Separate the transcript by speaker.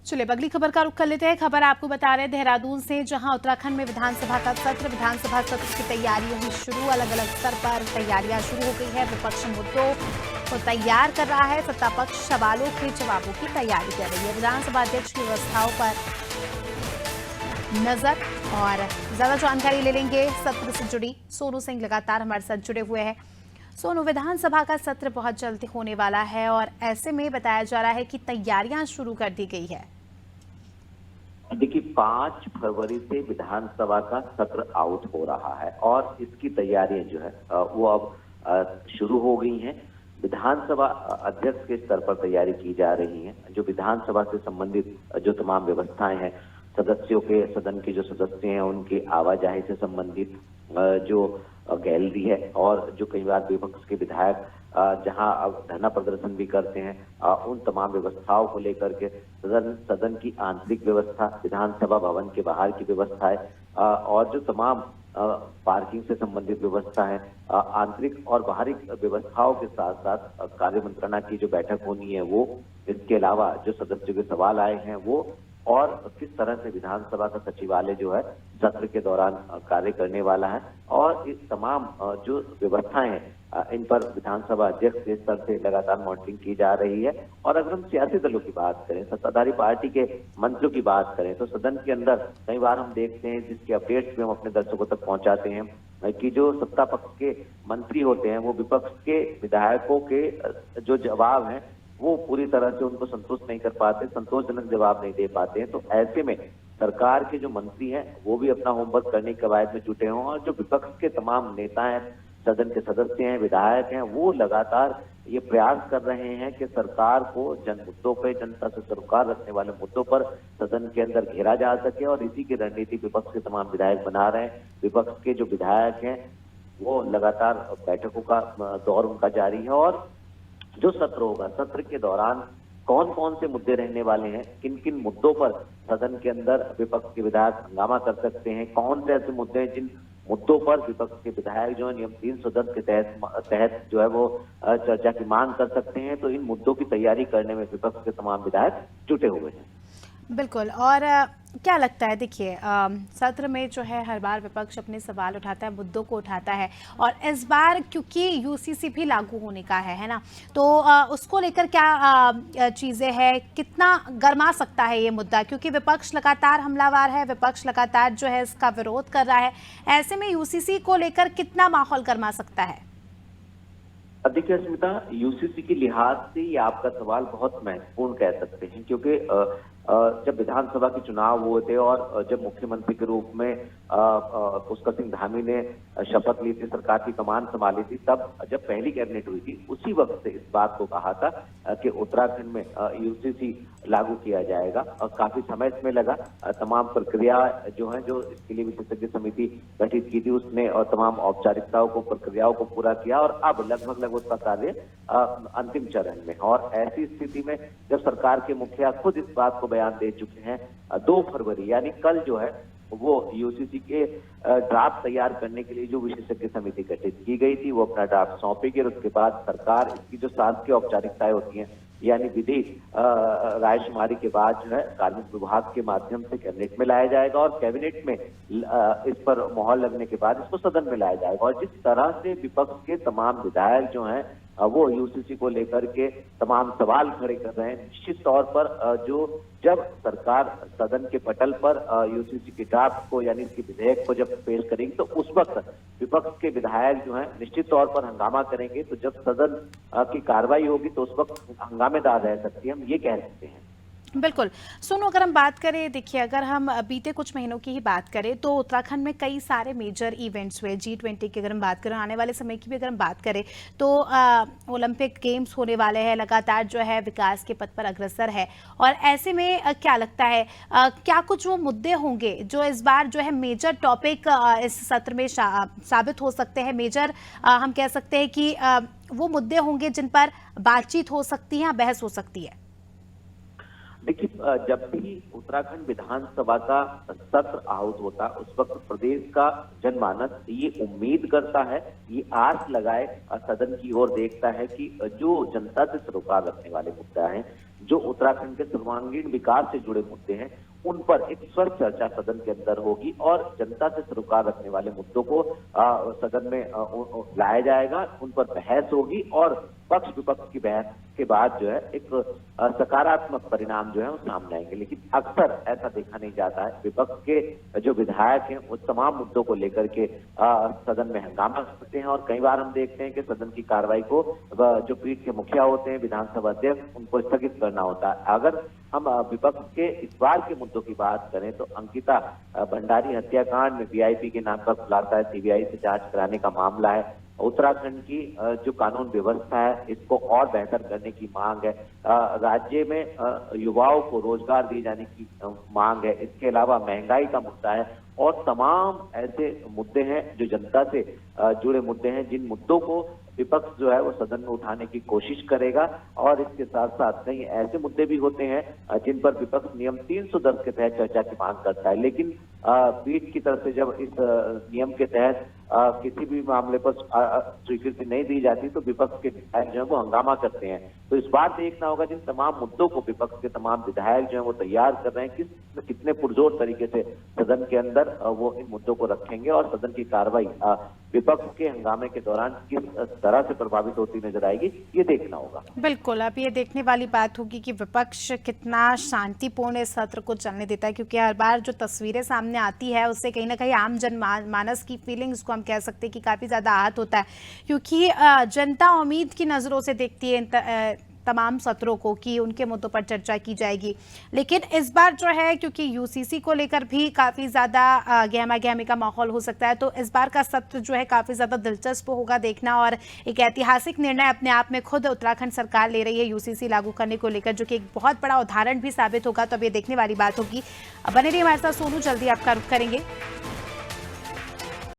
Speaker 1: चलिए अगली खबर का रुख कर लेते हैं। खबर आपको बता रहे हैं देहरादून से, जहां उत्तराखंड में विधानसभा सत्र की तैयारियों में शुरू। अलग अलग स्तर पर तैयारियां शुरू हो गई है। विपक्ष मुद्दों को तैयार कर रहा है, सत्ता पक्ष सवालों के जवाबों की तैयारी कर रही है। विधानसभा अध्यक्ष की व्यवस्थाओं पर नजर और ज्यादा जानकारी ले लेंगे सत्र से जुड़ी। सोनू सिंह लगातार हमारे साथ जुड़े हुए हैं। सोनू, विधानसभा का सत्र बहुत जल्द होने वाला है और ऐसे में बताया जा रहा है कि तैयारियां शुरू कर दी गई है।
Speaker 2: देखिए 5 फरवरी से विधानसभा का सत्र आउट हो रहा है और इसकी तैयारियां जो है वो अब शुरू हो गई हैं। विधानसभा अध्यक्ष के स्तर पर तैयारी की जा रही है। जो विधानसभा से संबंधित जो तमाम व्यवस्थाएं हैं, सदस्यों के, सदन के जो सदस्य हैं उनकी आवाजाही से संबंधित जो गैलरी है और जो कई बार विपक्ष के विधायक जहां अब धरना प्रदर्शन भी करते हैं, उन तमाम व्यवस्थाओं को लेकर के सदन की आंतरिक व्यवस्था, विधानसभा भवन के बाहर की व्यवस्था है और जो तमाम पार्किंग से संबंधित व्यवस्था है, आंतरिक और बाहरी व्यवस्थाओं के साथ साथ कार्य मंत्रणा की जो बैठक होनी है वो, इसके अलावा जो सदस्यों के सवाल आए हैं वो, और किस तरह से विधानसभा का सचिवालय जो है सत्र के दौरान कार्य करने वाला है और इस तमाम जो व्यवस्थाएं हैं इन पर विधानसभा अध्यक्ष के स्तर से लगातार मॉनिटरिंग की जा रही है। और अगर हम सियासी दलों की बात करें, सत्ताधारी पार्टी के मंत्रियों की बात करें, तो सदन के अंदर कई बार हम देखते हैं, जिसके अपडेट्स भी हम अपने दर्शकों तक पहुंचाते हैं, कि जो सत्ता पक्ष के मंत्री होते हैं वो विपक्ष के विधायकों के जो जवाब हैं वो पूरी तरह से उनको संतुष्ट नहीं कर पाते, संतोषजनक जवाब नहीं दे पाते हैं। तो ऐसे में सरकार के जो मंत्री हैं वो भी अपना होमवर्क करने की कवायद में जुटे हों और जो विपक्ष के तमाम नेता हैं, सदन के सदस्य हैं, विधायक हैं, वो लगातार ये प्रयास कर रहे हैं कि सरकार को जन मुद्दों पे, जनता से सरोकार रखने वाले मुद्दों पर सदन के अंदर घेरा जा सके और इसी की रणनीति विपक्ष के तमाम विधायक बना रहे हैं। विपक्ष के जो विधायक हैं वो लगातार बैठकों का दौर उनका जारी है और जो सत्र होगा, सत्र के दौरान कौन कौन से मुद्दे रहने वाले हैं, किन किन मुद्दों पर सदन के अंदर विपक्ष के विधायक हंगामा कर सकते हैं, कौन से ऐसे मुद्दे हैं जिन मुद्दों पर विपक्ष के विधायक जो है नियम 310 के तहत जो है वो चर्चा की मांग कर सकते हैं। तो इन मुद्दों की तैयारी करने में विपक्ष के तमाम विधायक जुटे हुए हैं।
Speaker 1: बिल्कुल। और क्या लगता है, देखिए सत्र में जो है हर बार विपक्ष अपने सवाल उठाता है, मुद्दों को उठाता है और इस बार क्योंकि यूसीसी भी लागू होने का है ना, तो उसको लेकर क्या चीज़ें हैं, कितना गरमा सकता है ये मुद्दा, क्योंकि विपक्ष लगातार हमलावर है, विपक्ष लगातार जो है इसका विरोध कर रहा है। ऐसे में यूसीसी को लेकर कितना माहौल गरमा सकता है?
Speaker 2: देखिए स्मिता, यूसीसी के लिहाज से ये आपका सवाल बहुत महत्वपूर्ण कह सकते हैं, क्योंकि जब विधानसभा के चुनाव हुए थे और जब मुख्यमंत्री के रूप में पुष्कर सिंह धामी ने शपथ ली थी, सरकार की कमान संभाली थी, तब जब पहली कैबिनेट हुई थी उसी वक्त से इस बात को कहा था कि उत्तराखंड में यूसीसी लागू किया जाएगा। और काफी समय इसमें लगा, तमाम प्रक्रिया जो है, जो इसके लिए विशेषज्ञ समिति गठित की थी उसने और तमाम औपचारिकताओं को, प्रक्रियाओं को पूरा किया और अब लगभग उसका कार्य अंतिम चरण में। और ऐसी स्थिति में जब सरकार के मुखिया खुद इस बात को बयान दे चुके हैं, 2 फरवरी यानी कल जो है वो यूसीसी के ड्राफ्ट तैयार करने के लिए जो विशेषज्ञ समिति गठित की गई थी वो अपना ड्राफ्ट सौंपेगी और उसके बाद सरकार इसकी जो शासकीय औपचारिकताएं होती हैं, यानी विधि रायशुमारी के बाद जो है कार्मिक विभाग के माध्यम से कैबिनेट में लाया जाएगा और कैबिनेट में इस पर मोहर लगने के बाद इसको सदन में लाया जाएगा। और जिस तरह से विपक्ष के तमाम विधायक जो हैं वो यूसीसी को लेकर के तमाम सवाल खड़े कर रहे हैं, निश्चित तौर पर जो जब सरकार सदन के पटल पर यूसीसी के ड्राफ्ट को यानी इसके विधेयक को जब पेश करेगी तो उस वक्त विपक्ष के विधायक जो हैं निश्चित तौर पर हंगामा करेंगे। तो जब सदन की कार्रवाई होगी तो उस वक्त हंगामेदार रह सकती है, हम ये कह सकते हैं।
Speaker 1: बिल्कुल। सुनो, अगर हम बात करें, देखिए अगर हम बीते कुछ महीनों की ही बात करें तो उत्तराखंड में कई सारे मेजर इवेंट्स हुए। G20 की अगर हम बात करें, आने वाले समय की भी अगर हम बात करें तो ओलंपिक गेम्स होने वाले हैं, लगातार जो है विकास के पथ पर अग्रसर है। और ऐसे में क्या लगता है, क्या कुछ वो मुद्दे होंगे जो इस बार जो है मेजर टॉपिक इस सत्र में साबित हो सकते हैं? मेजर हम कह सकते हैं कि वो मुद्दे होंगे जिन पर बातचीत हो सकती है, बहस हो सकती है।
Speaker 2: देखिए, जब भी उत्तराखंड विधानसभा का सत्र आहुत होता उस वक्त प्रदेश का जनमानस ये उम्मीद करता है, ये आस लगाए सदन की ओर देखता है कि जो जनता से सरोकार रखने वाले मुद्दा हैं, जो उत्तराखंड के सर्वांगीण विकास से जुड़े मुद्दे हैं उन पर एक स्वस्थ चर्चा सदन के अंदर होगी और जनता से सरोकार रखने वाले मुद्दों को सदन में लाया जाएगा, उन पर बहस होगी और पक्ष विपक्ष की बहस के बाद जो है एक सकारात्मक परिणाम जो है वो सामने आएंगे। लेकिन अक्सर ऐसा देखा नहीं जाता है, विपक्ष के जो विधायक हैं वो तमाम मुद्दों को लेकर के सदन में हंगामा करते हैं और कई बार हम देखते हैं कि सदन की कार्रवाई को जो पीठ के मुखिया होते हैं, विधानसभा अध्यक्ष, उनको स्थगित करना होता है। अगर हम विपक्ष के इस बार के मुद्दों की बात करें तो अंकिता भंडारी हत्याकांड में वीआईपी के नाम का खुलासा है, सीबीआई से जांच कराने का मामला है, उत्तराखंड की जो कानून व्यवस्था है इसको और बेहतर करने की मांग है, राज्य में युवाओं को रोजगार दिए जाने की मांग है, इसके अलावा महंगाई का मुद्दा है और तमाम ऐसे मुद्दे हैं जो जनता से जुड़े मुद्दे हैं, जिन मुद्दों को विपक्ष जो है वो सदन में उठाने की कोशिश करेगा। और इसके साथ साथ कई ऐसे मुद्दे भी होते हैं जिन पर विपक्ष नियम 310 के तहत चर्चा की मांग करता है, लेकिन पीठ की तरफ से जब इस नियम के तहत किसी भी मामले पर स्वीकृति नहीं दी जाती तो विपक्ष के विधायक जो है वो हंगामा करते हैं। तो इस बार देखना होगा जिन तमाम मुद्दों को विपक्ष के तमाम विधायक जो है वो तैयार कर रहे हैं, कितने पुरजोर तरीके से सदन के अंदर वो इन मुद्दों को रखेंगे और सदन की कार्रवाई विपक्ष के हंगामे के दौरान किस तरह से प्रभावित होती नजर आएगी, ये देखना होगा।
Speaker 1: बिल्कुल, अब ये देखने वाली बात होगी कि विपक्ष कितना शांतिपूर्ण इस सत्र को चलने देता है, क्योंकि हर बार जो तस्वीरें सामने आती है उससे कहीं ना कहीं आम जनमानस की फीलिंग्स को हम कह सकते हैं कि काफ़ी ज़्यादा आहत होता है, क्योंकि जनता उम्मीद की नज़रों से देखती है तमाम सत्रों को कि उनके मुद्दों पर चर्चा की जाएगी। लेकिन इस बार जो है क्योंकि यूसीसी को लेकर भी काफ़ी ज़्यादा गहमा गहमी का माहौल हो सकता है, तो इस बार का सत्र जो है काफ़ी ज़्यादा दिलचस्प होगा देखना और एक ऐतिहासिक निर्णय अपने आप में खुद उत्तराखंड सरकार ले रही है यूसीसी लागू करने को लेकर, जो कि एक बहुत बड़ा उदाहरण भी साबित होगा। तो अब ये देखने वाली बात होगी। बने रहिए हमारे साथ, सोनू जल्दी आपका रुख करेंगे।